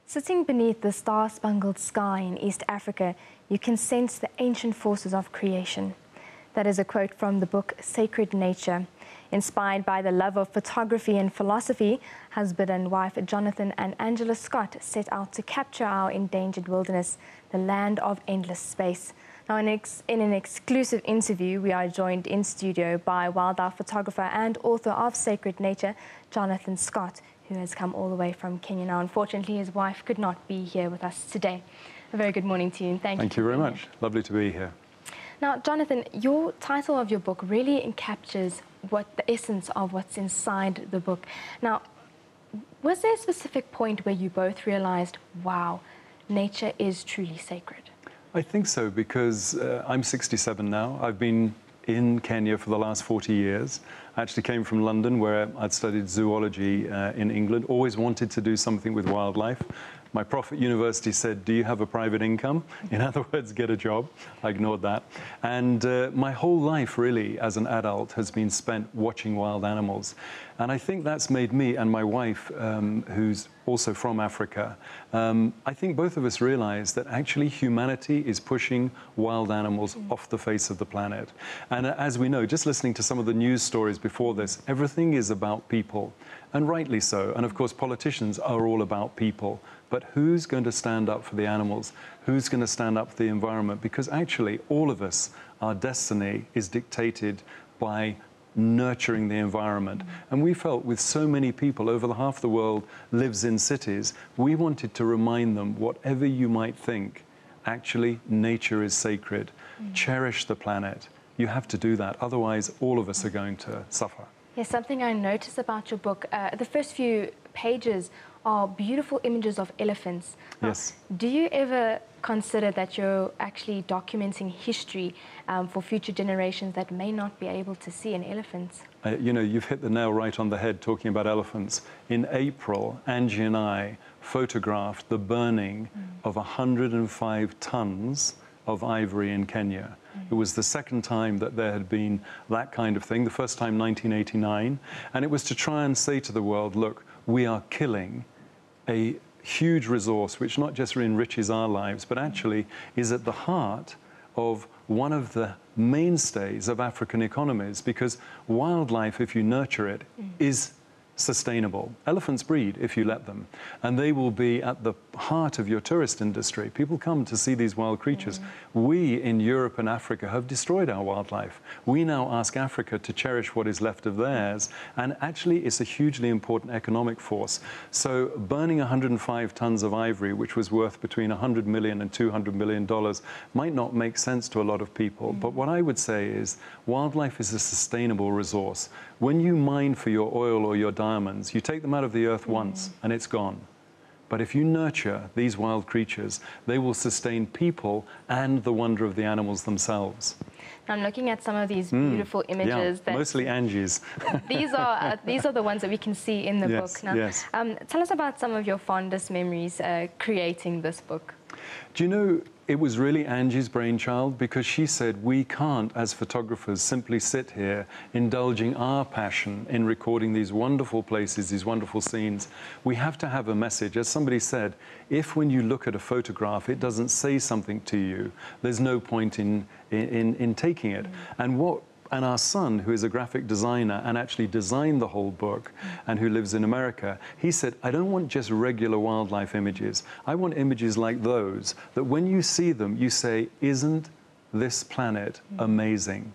Sitting beneath the star-spangled sky in East Africa, you can sense the ancient forces of creation. That is a quote from the book Sacred Nature. Inspired by the love of photography and philosophy, husband and wife Jonathan and Angela Scott set out to capture our endangered wilderness, the land of endless space. Now, in an exclusive interview, we are joined in studio by wildlife photographer and author of Sacred Nature, Jonathan Scott, who has come all the way from Kenya. Now, unfortunately, his wife could not be here with us today. A very good morning to you, and thank you very much. Here. Lovely to be here. Now, Jonathan, your title of your book really captures the essence of what's inside the book. Now, was there a specific point where you both realized, wow, nature is truly sacred? I think so, because I'm 67 now. I've been in Kenya for the last 40 years. I actually came from London, where I'd studied zoology in England, always wanted to do something with wildlife. My prof at university said, do you have a private income? In other words, get a job. I ignored that. And my whole life, really, as an adult, has been spent watching wild animals. And I think that's made me and my wife, who's also from Africa, I think both of us realize that actually humanity is pushing wild animals off the face of the planet. And as we know, just listening to some of the news stories before this, everything is about people, and rightly so. And of course, politicians are all about people. But who's going to stand up for the animals? Who's going to stand up for the environment? Because actually, all of us, our destiny is dictated by nurturing the environment. And we felt with so many people, over half the world lives in cities, we wanted to remind them, whatever you might think, actually nature is sacred. Cherish the planet. You have to do that. Otherwise, all of us are going to suffer. Yes, something I noticed about your book, the first few pages are beautiful images of elephants. Yes. Do you ever consider that you're actually documenting history for future generations that may not be able to see an elephant? You know, you've hit the nail right on the head talking about elephants. In April, Angie and I photographed the burning of 105 tons of ivory in Kenya. It was the second time that there had been that kind of thing, the first time 1989, and it was to try and say to the world, look, we are killing a huge resource which not just enriches our lives, but actually is at the heart of one of the mainstays of African economies, because wildlife, if you nurture it, is sustainable. Elephants breed if you let them, and they will be at the heart of your tourist industry. People come to see these wild creatures. We in Europe and Africa have destroyed our wildlife. We now ask Africa to cherish what is left of theirs, and actually it's a hugely important economic force. So burning 105 tons of ivory, which was worth between $100 million and $200 million, might not make sense to a lot of people. But what I would say is wildlife is a sustainable resource. When you mine for your oil or your diamonds, you take them out of the earth once and it's gone. But if you nurture these wild creatures, they will sustain people and the wonder of the animals themselves. I'm looking at some of these beautiful images. Yeah, mostly Angie's. These are the ones that we can see in the book. Now, yes. Tell us about some of your fondest memories creating this book. Do you know, it was really Angie's brainchild, because she said we can't, as photographers, simply sit here indulging our passion in recording these wonderful places, these wonderful scenes. We have to have a message. As somebody said, if when you look at a photograph it doesn't say something to you, there's no point in taking it. And our son, who is a graphic designer and actually designed the whole book and who lives in America, he said, I don't want just regular wildlife images. I want images like those, that when you see them, you say, isn't this planet amazing?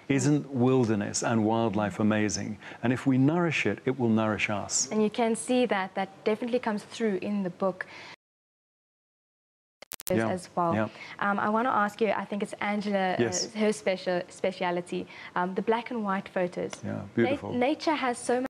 Isn't wilderness and wildlife amazing? And if we nourish it, it will nourish us. And you can see that definitely comes through in the book. As well. Yeah. I want to ask you, I think it's Angela, her speciality, the black and white photos. Yeah, beautiful. Nature has so much.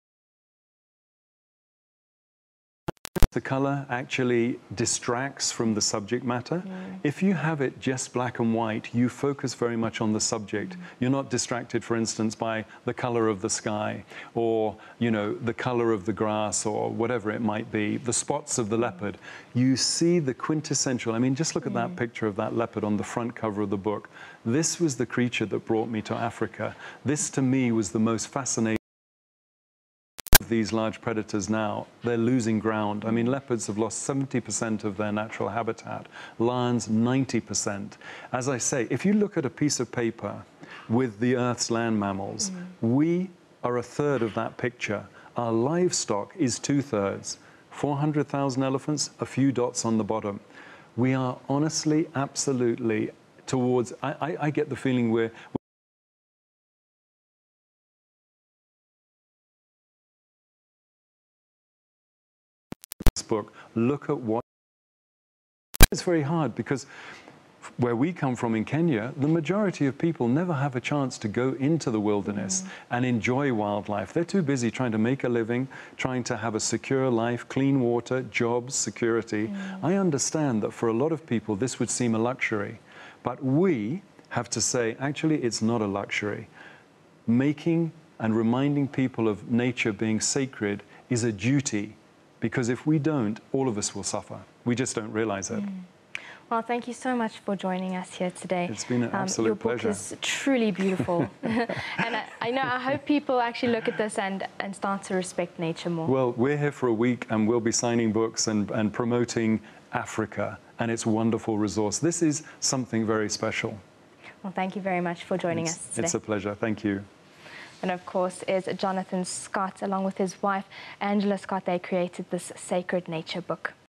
The color actually distracts from the subject matter. If you have it just black and white, you focus very much on the subject. You're not distracted, for instance, by the color of the sky, or, you know, the color of the grass, or whatever it might be, the spots of the leopard. You see the quintessential. I mean, just look at that picture of that leopard on the front cover of the book. This was the creature that brought me to Africa. This, to me, was the most fascinating these large predators now, they're losing ground. I mean, leopards have lost 70% of their natural habitat, lions 90%. As I say, if you look at a piece of paper with the Earth's land mammals, we are a third of that picture. Our livestock is 2/3. 400,000 elephants, a few dots on the bottom. We are honestly, absolutely towards, I get the feeling we're this book, look at what, it's very hard because where we come from in Kenya, the majority of people never have a chance to go into the wilderness and enjoy wildlife. They're too busy trying to make a living, trying to have a secure life, clean water, jobs, security. I understand that for a lot of people this would seem a luxury, but we have to say, actually, it's not a luxury. Making and reminding people of nature being sacred is a duty, because if we don't, all of us will suffer. We just don't realize it. Well, thank you so much for joining us here today. It's been an absolute pleasure. Your book is truly beautiful. And I hope people actually look at this and start to respect nature more. Well, we're here for a week and we'll be signing books and promoting Africa and its wonderful resource. This is something very special. Well, thank you very much for joining us today. It's a pleasure. Thank you. And of course is Jonathan Scott, along with his wife, Angela Scott. They created this Sacred Nature book.